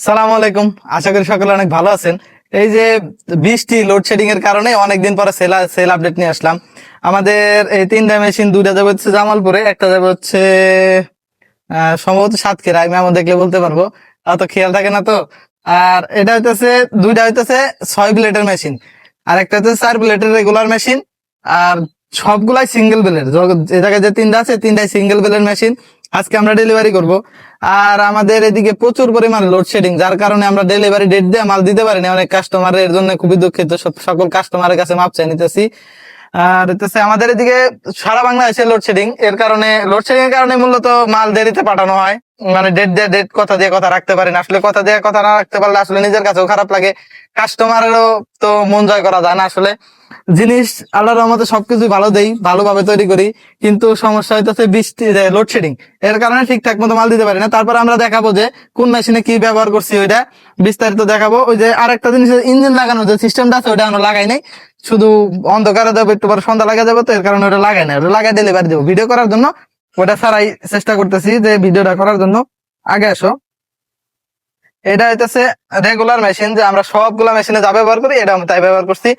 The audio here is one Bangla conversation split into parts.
সালাম আলাইকুম। আশা করি সকলে অনেক ভালো আছেন। এই যে বৃষ্টি লোডশেডিং এর কারণে অনেকদিন পরে সেল আপডেট নিয়ে আসলাম। আমাদের এই তিনটা মেশিন, দুইটা যাবে হচ্ছে জামালপুরে, একটা যাবে হচ্ছে সম্ভবত সাতক্ষীরা। আমি আমার দেখলে বলতে পারবো, অত খেয়াল থাকে না তো। আর এটা হইতেছে, দুইটা হইতেছে 6 ব্লেডের মেশিন, আর একটা হচ্ছে 4 ব্লেডের রেগুলার মেশিন। আর সবগুলাই সিঙ্গেল ব্লেড। এই জায়গায় যে তিনটা আছে, তিনটাই সিঙ্গেল ব্লেড মেশিন। আজকে আমরা ডেলিভারি করব। আর আমাদের এদিকে প্রচুর পরিমাণ লোডশেডিং, যার কারণে আমরা ডেলিভারি ডেট দিয়ে মাল দিতে পারিনি অনেক কাস্টমারের জন্য। খুবই দুঃখিত, সকল কাস্টমারের কাছে মাপ চাই নিতেছি। আর হচ্ছে আমাদের এদিকে সারা বাংলাদেশে লোডশেডিং, এর কারণে লোডশেডিং এর কারণে মূলত মাল দেরিতে পাঠানো হয়। মানে ডেট দিয়ে ডেট, কথা দিয়ে কথা রাখতে পারি না। আসলে কথা দিয়ে কথা না রাখতে পারলে আসলে নিজের কাছেও খারাপ লাগে, কাস্টমারেরও তো মন জয় করা যায় না। আসলে জিনিস আল্লাহর রহমতে সবকিছু ভালো দেই, ভালোভাবে তৈরি করি, কিন্তু সমস্যা হইতেছে বৃষ্টি, লোডশেডিং এর কারণে ঠিকঠাক মতো মাল দিতে পারি না। তারপর আমরা দেখাবো যে কোন মেশিনে কি ব্যবহার করছি, ওইটা বিস্তারিত দেখাবো। ওই যে আরেকটা জিনিস, ইঞ্জিন লাগানোর যে সিস্টেমটা আছে, ওইটা আমরা লাগাই নাই। শুধু অন্ধকারে দেবো, একটু পরে সন্ধ্যা লাগা যাবে, তো এর কারণে ওটা লাগাই না। ওটা লাগাই ডেলিভারি দেবো ভিডিও করার জন্য। ওটা ছাড়াই চেষ্টা করতেছি যে ভিডিওটা করার জন্য। আগে আসো। এটা হইতেছে রেগুলার মেশিন, যে আমরা সবগুলা মেশিনে যা ব্যবহার করি, এটা আমি তাই ব্যবহার করছি।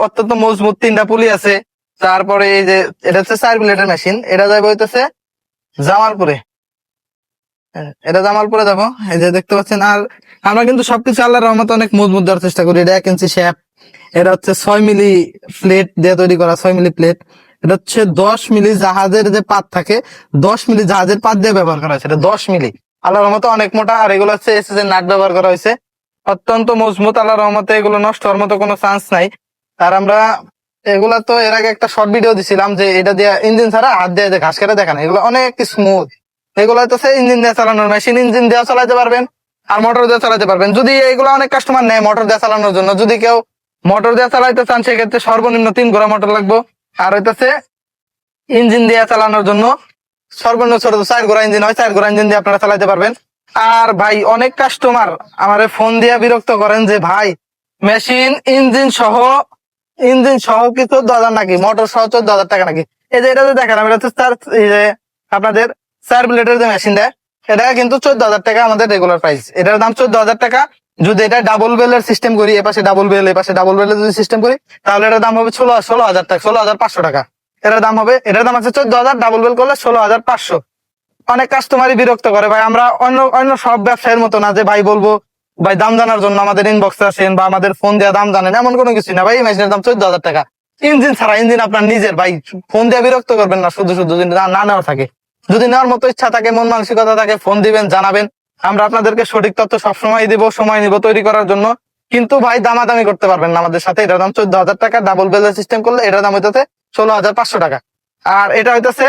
অত্যন্ত মজবুত, তিনটা পুলি আছে। তারপরে এই যে এটা হচ্ছে 4 ব্লেডের মেশিন, এটা যাবে হইতেছে জামালপুরে। এটা জামালপুরে যাবো, এই যে দেখতে পাচ্ছেন। আর আমরা কিন্তু সবকিছু আল্লাহর রহমতে অনেক মজবুত দেওয়ার চেষ্টা করি। এটা 1 ইঞ্চি শ্যাপ। এটা হচ্ছে 6 মিলি প্লেট দিয়ে তৈরি করা, 6 মিলি প্লেট। এটা হচ্ছে 10 মিলি জাহাজের যে পাত থাকে, 10 মিলি জাহাজের পাত দিয়ে ব্যবহার করা হয়েছে। এটা 10 মিলি, আল্লাহর রহমতে অনেক মোটা। আর এগুলো হচ্ছে এসএস এর নাট ব্যবহার করা হয়েছে, অত্যন্ত মজবুত। আল্লাহর রহমতে এগুলো নষ্ট হওয়ার মতো কোনো চান্স নাই। আর আমরা এগুলা তো এর আগে একটা শর্ট ভিডিও দিছিলাম, যে এটা দিয়ে ইঞ্জিন ছাড়া হাত দিয়ে যে ঘাস কেটে দেখান, এগুলো অনেক স্মুথ। এগুলো হচ্ছে ইঞ্জিন দিয়ে চালানোর মেশিন, ইঞ্জিন দিয়ে চালাতে পারবেন আর মোটর দিয়ে চালাতে পারবেন। যদি এগুলো অনেক কাস্টমার নেয় মোটর দিয়ে চালানোর জন্য, যদি কেউ মোটর দিয়ে চালাইতে চান, সেক্ষেত্রে সর্বনিম্ন 3 ঘোড়া মোটর লাগবে। আর হইতেছে ইঞ্জিন দিয়ে চালানোর জন্য সর্বনিম্ন ছোট 4 ঘোড়া ইঞ্জিন হয়, 4 ঘোড়া ইঞ্জিন দিয়ে আপনারা চালাতে পারবেন। আর ভাই, অনেক কাস্টমার আমারে ফোন দিয়ে বিরক্ত করেন যে ভাই, মেশিন ইঞ্জিন সহ কি 14,000 নাকি, মোটর সহ 14,000 টাকা নাকি। এই যে এটা যে দেখেন, এটা হচ্ছে এই যে আপনাদের 4 ব্লেডের যে মেশিনটা, এটা কিন্তু 14,000 টাকা আমাদের রেগুলার প্রাইস। এটার দাম 14,000 টাকা। যদি এটা ডাবল বেলের সিস্টেম করি, এপাশে ডাবল বেল এপাশে ডাবল বেলের যদি সিস্টেম করি, তাহলে এটার দাম হবে 16,000 টাকা, 16,500 টাকা। এটার দাম হবে, এটার দাম আছে 14,000, ডাবল বেল করলে 16,500। অনেক কাস্টমারই বিরক্ত করে ভাই। আমরা অন্য অন্য সব ব্যবসায়ের মতো না যে ভাই বলবো ভাই দাম জানার জন্য আমাদের ইনবক্সে আসেন বা আমাদের ফোন দিয়ে দাম জানেন, এমন কোনো কিছু না ভাই। এই মেশিনের দাম 14,000 টাকা, ইঞ্জিন ছাড়া। ইঞ্জিন আপনার নিজের ভাই, ফোন দিয়ে বিরক্ত করবেন না শুধু শুধু। যদি না নেওয়ার থাকে, যদি নেওয়ার মতো ইচ্ছা থাকে, মন মানসিকতা থাকে, ফোন দিবেন, জানাবেন। আমরা আপনাদেরকে সঠিক তথ্য সবসময় দিব, সময় নিব তৈরি করার জন্য। কিন্তু ভাই দামাদামি করতে পারবেন না আমাদের সাথে। এটার দাম 14,000 টাকা, ডাবল বেলের সিস্টেম করলে এটার দাম হইতেছে 16,500 টাকা। আর এটা হইতেছে,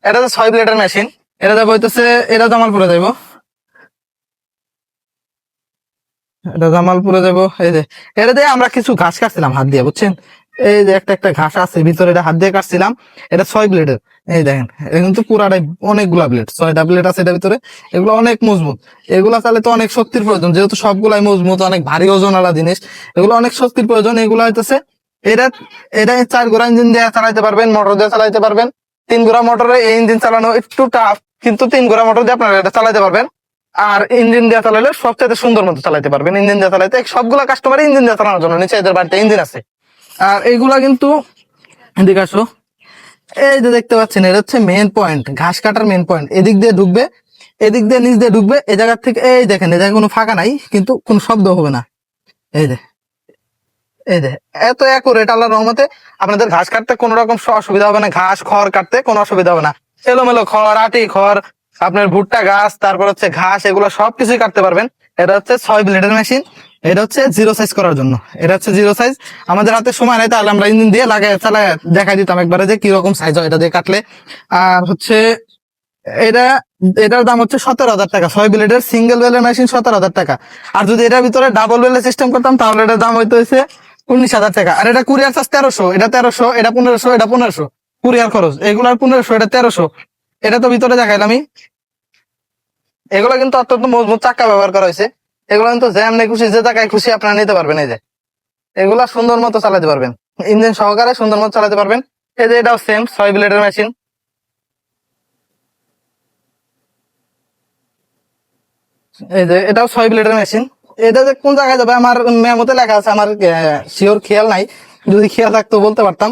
এটা তো 6 ব্লেডের মেশিন। এটা যাবো হইতেছে, এটা জামালপুরে যাবো, এটা জামালপুরে যাবো। এই যে এটা দিয়ে আমরা কিছু ঘাস কাটছিলাম হাত দিয়ে, বুঝছেন। এই যে একটা একটা ঘাস আছে ভিতরে, এটা হাত দিয়ে কাটছিলাম। এটা 6 ব্লেডের। এই দেখেন, এটা কিন্তু পুরাটাই অনেকগুলা ব্লেড, 6টা ব্লেড আছে এটার ভিতরে। এগুলো অনেক মজবুত। এগুলা চালে তো অনেক শক্তির প্রয়োজন, যেহেতু সবগুলাই মজবুত, অনেক ভারী ওজনওয়ালা জিনিস। এগুলো অনেক শক্তির প্রয়োজন। এগুলো হইতেছে, এটা এটা 4 ঘোড়া ইঞ্জিন দিয়ে চালাইতে পারবেন, মোটর দিয়ে চালাইতে পারবেন। 3 ঘোড়া মোটরে এই ইঞ্জিন চালানো একটু টাফ, কিন্তু 3 ঘোড়া মোটর দিয়ে আপনারা এটা চালাইতে পারবেন। আর ইঞ্জিন দিয়ে চালালে সবচেয়ে সুন্দর মতো চালাতে পারবেন। ইঞ্জিন দিয়ে চালাইতে সবগুলা কাস্টমার ইঞ্জিন দিয়ে চালানোর জন্য নিচে এদের বাড়িতে ইঞ্জিন আছে। আর এইগুলা কিন্তু, এদিকে আসো, এই যে দেখতে পাচ্ছেন, এটা হচ্ছে মেন পয়েন্ট, ঘাস কাটার মেন পয়েন্ট। এদিক দিয়ে ঢুকবে, এদিক দিয়ে নিচ দিয়ে ঢুকবে। এই জায়গা থেকে, এই দেখেন, এই জায়গায় কোনো ফাঁকা নাই, কিন্তু কোনো শব্দ হবে না। এই যে, এই যে এত অ্যাকুরেট আল্লাহর রহমতে। আপনাদের ঘাস কাটতে কোনো রকম অসুবিধা হবে না, ঘাস খড় কাটতে কোনো অসুবিধা হবে না। এলোমেলো খড়, আটি খড়, আপনার ভুট্টা গাছ, তারপর হচ্ছে ঘাস, এগুলো সবকিছুই কাটতে পারবেন। এটা হচ্ছে 6 ব্লেডের মেশিন। এটা হচ্ছে জিরো সাইজ করার জন্য। এটা হচ্ছে জিরো সাইজ। আমাদের হাতে সময় নেই, তাহলে আমরা ইঞ্জিন দিয়ে লাগাই চালাই দেখাই দিতাম একবারে যে কিরকম সাইজ হয় এটা দিয়ে কাটলে। আর হচ্ছে এটা, এটার দাম হচ্ছে 17,000 টাকা। 6 ব্লেডের সিঙ্গেল বেলের মেশিন 17,000 টাকা। আর যদি এটার ভিতরে ডাবল বেলের সিস্টেম করতাম, তাহলে এটার দাম হইতেছে 19,000 টাকা। আর এটা কুরিয়ার চার্জ 1300, এটা 1300, এটা 1500, এটা 1500 কুরিয়ার খরচ। এগুলার 1500, এটা 1300। এটা তো ভিতরে দেখাইলাম আমি। এগুলো কিন্তু অত্যন্ত মজবুত চাক্কা ব্যবহার করা হয়েছে। এগুলো কিন্তু যেমনি খুশি, যে জায়গায় খুশি আপনারা নিতে পারবেন। এই যে এগুলা সুন্দর মতো চালাতে পারবেন, ইঞ্জিন সহকারে সুন্দর মতো চালাতে পারবেন। এই যে এটাও সেম 6 ব্লেডের মেশিন। এই যে এটাও 6 ব্লেডের মেশিন। এটা যে কোন জায়গায় যাবে আমার মেমোতে লেখা আছে, আমার শিওর খেয়াল নাই, যদি খেয়াল থাকতো বলতে পারতাম।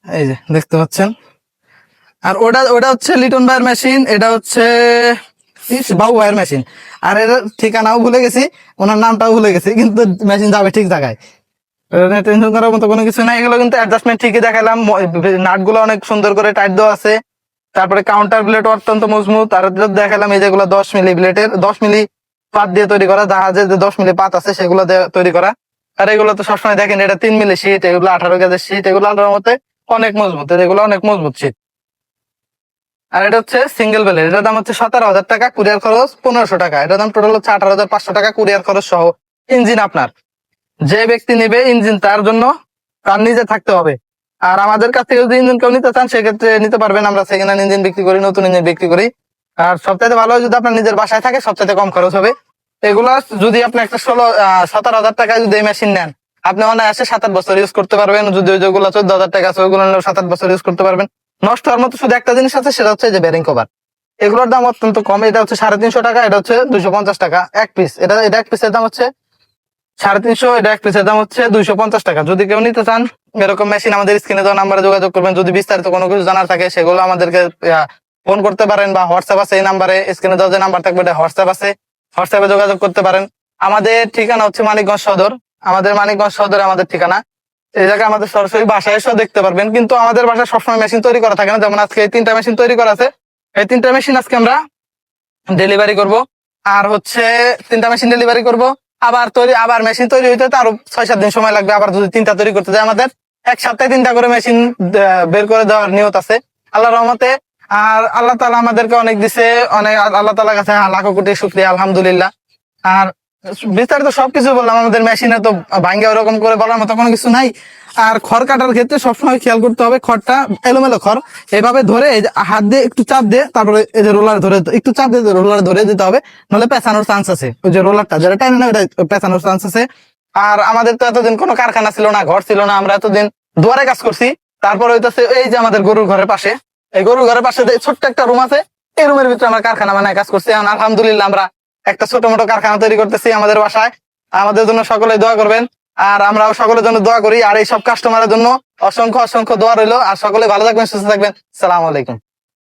এই যে দেখতে পাচ্ছেন। আর ওটা ওটা হচ্ছে লিটন ভাইয়ের মেশিন, এটা হচ্ছে বাবু ভাইয়ের মেশিন। আর এর ঠিকানাও ভুলে গেছি, ওনার নামটাও ভুলে গেছি, কিন্তু মেশিন যাবে ঠিক জায়গায়, টেনশন করার মতো কোনো কিছু নাই। এগুলো কিন্তু অ্যাডজাস্টমেন্ট ঠিকই দেখালাম, নাট গুলো অনেক সুন্দর করে টাইট দেওয়া আছে। তারপরে কাউন্টার ব্লেড অত্যন্ত মজবুত। আর দেখালাম এই যেগুলো 10 মিলি ব্লেডের, 10 মিলি পাত দিয়ে তৈরি করা, জাহাজের যে 10 মিলি পাত আছে সেগুলো দিয়ে তৈরি করা। আর এগুলো তো সবসময় দেখেন, এটা 3 মিলি শীট, এগুলো 18 গেজের শীট, এগুলো আল্লাহর মতে অনেক মজবুত, এগুলো অনেক মজবুত শীট। আর এটা হচ্ছে সিঙ্গেল বেলের, এটার দাম হচ্ছে 17,000 টাকা, কুরিয়ার খরচ 1500 টাকা। এটার দাম টোটাল হচ্ছে 18,500 টাকা কুরিয়ার খরচ সহ। ইঞ্জিন আপনার, যে ব্যক্তি নেবে ইঞ্জিন তার জন্য তার নিজে থাকতে হবে। আর আমাদের কাছ থেকে যদি ইঞ্জিন কেউ নিতে চান সেক্ষেত্রে নিতে পারবেন, আমরা সেকেন্ড হ্যান্ড ইঞ্জিন বিক্রি করি, নতুন ইঞ্জিন বিক্রি করি। আর সবচাইতে ভালো হয় যদি আপনার নিজের বাসায় থাকে, সবচাইতে কম খরচ হবে। এগুলা যদি আপনি একটা 17,000 টাকায় যদি এই মেশিন নেন, আপনি অনায়াসে 7-8 বছর ইউজ করতে পারবেন। যদি ওই যেগুলো 14,000 টাকা আছে ওইগুলো 7-8 বছর ইউজ করতে পারবেন। নষ্ট হওয়ার মতো শুধু একটা জিনিস আছে, সেটা হচ্ছে যে বেরিং কভার। এগুলোর দাম অত্যন্ত কম, এটা হচ্ছে 350 টাকা, এটা হচ্ছে 250 টাকা এক পিস। এটা এটা এক পিসের দাম হচ্ছে 350, এটা এক পিসের দাম হচ্ছে 250 টাকা। যদি কেউ নিতে চান এরকম মেশিন, আমাদের স্ক্রিনে দেওয়া নাম্বারে যোগাযোগ করবেন। যদি বিস্তারিত কোনো কিছু জানার থাকে সেগুলো আমাদেরকে ফোন করতে পারেন, বা হোয়াটসঅ্যাপ আছে এই নাম্বারে, স্ক্রিনে দেওয়া যে নাম্বার থাকবে এটা হোয়াটসঅ্যাপ আছে, হোয়াটসঅ্যাপে যোগাযোগ করতে পারেন। আমাদের ঠিকানা হচ্ছে মানিকগঞ্জ সদর, আমাদের মানিকগঞ্জ সদরে আমাদের ঠিকানা। এই জায়গায় আমাদের সরাসরি বাসায় এসেও দেখতে পারবেন, কিন্তু আমাদের বাসায় সবসময় মেশিন তৈরি করা থাকে না। যেমন আজকে এই 3টা মেশিন তৈরি করা আছে, এই 3টা মেশিন আজকে আমরা ডেলিভারি করব। আর হচ্ছে 3টা মেশিন ডেলিভারি করব, আবার মেশিন তৈরি হইতে তো আরো 6-7 দিন সময় লাগবে। আবার যদি 3টা তৈরি করতে যায়, আমাদের এক সপ্তাহে 3টা করে মেশিন বের করে দেওয়ার নিয়ত আছে আল্লাহর রহমতে। আর আল্লাহ তাআলা আমাদেরকে অনেক দিছে, অনেক আল্লাহ তাআলার কাছে লাখো কোটি শুকরিয়া, আলহামদুলিল্লাহ। আর বিস্তারিত সবকিছু বললাম, আমাদের মেশিনে তো ভাঙ্গা ওরকম করে বলার মতো কোনো কিছু নাই। আর খড় কাটার ক্ষেত্রে সবসময় খেয়াল করতে হবে, খড়টা এলোমেলো খড়, এভাবে ধরে এই যে হাত দিয়ে একটু চাপ দিয়ে, তারপরে এই যে রোলার ধরে একটু চাপ দিয়ে রোলার ধরে দিতে হবে, নাহলে পেঁচানোর চান্স আছে। ওই যে রোলারটা যেটা টাইম না, ওটা পেঁচানোর চান্স আছে। আর আমাদের তো এতদিন কোনো কারখানা ছিল না, ঘর ছিল না, আমরা এতদিন দুয়ারে কাজ করছি। তারপরে হইতেছে এই যে আমাদের গরুর ঘরের পাশে, এই গরুর ঘরের পাশে যে ছোট্ট একটা রুম আছে, এই রুমের ভিতরে আমরা কারখানা বানায় কাজ করছি। এখন আলহামদুলিল্লাহ আমরা একটা ছোট মোটো কারখানা তৈরি করতেছি আমাদের বাসায়। আমাদের জন্য সকলে দোয়া করবেন, আর আমরাও সকলের জন্য দোয়া করি। আর এই সব কাস্টমারের জন্য অসংখ্য অসংখ্য দোয়া রইলো। আর সকলে ভালো থাকবেন, সুস্থ থাকবেন। সালাম আলাইকুম।